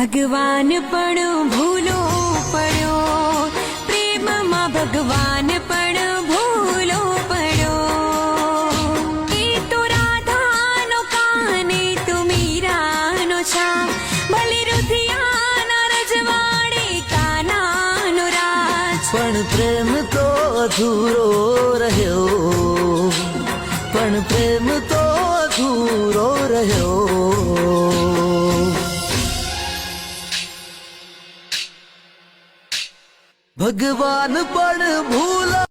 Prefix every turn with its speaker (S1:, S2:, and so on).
S1: ભગવાન પણ ભૂલો પડ્યો, પ્રેમમાં ભગવાન પણ ભૂલો પડ્યો. એ તો રાધાનો કાને તો મીરાનો છાપ, ભલે રુધિયાના રજવાડે કાનાનો રાજ.
S2: પણ પ્રેમ તો અધૂરો રહ્યો, પણ પ્રેમ તો અધૂરો રહ્યો. ભગવાન પણ ભૂલા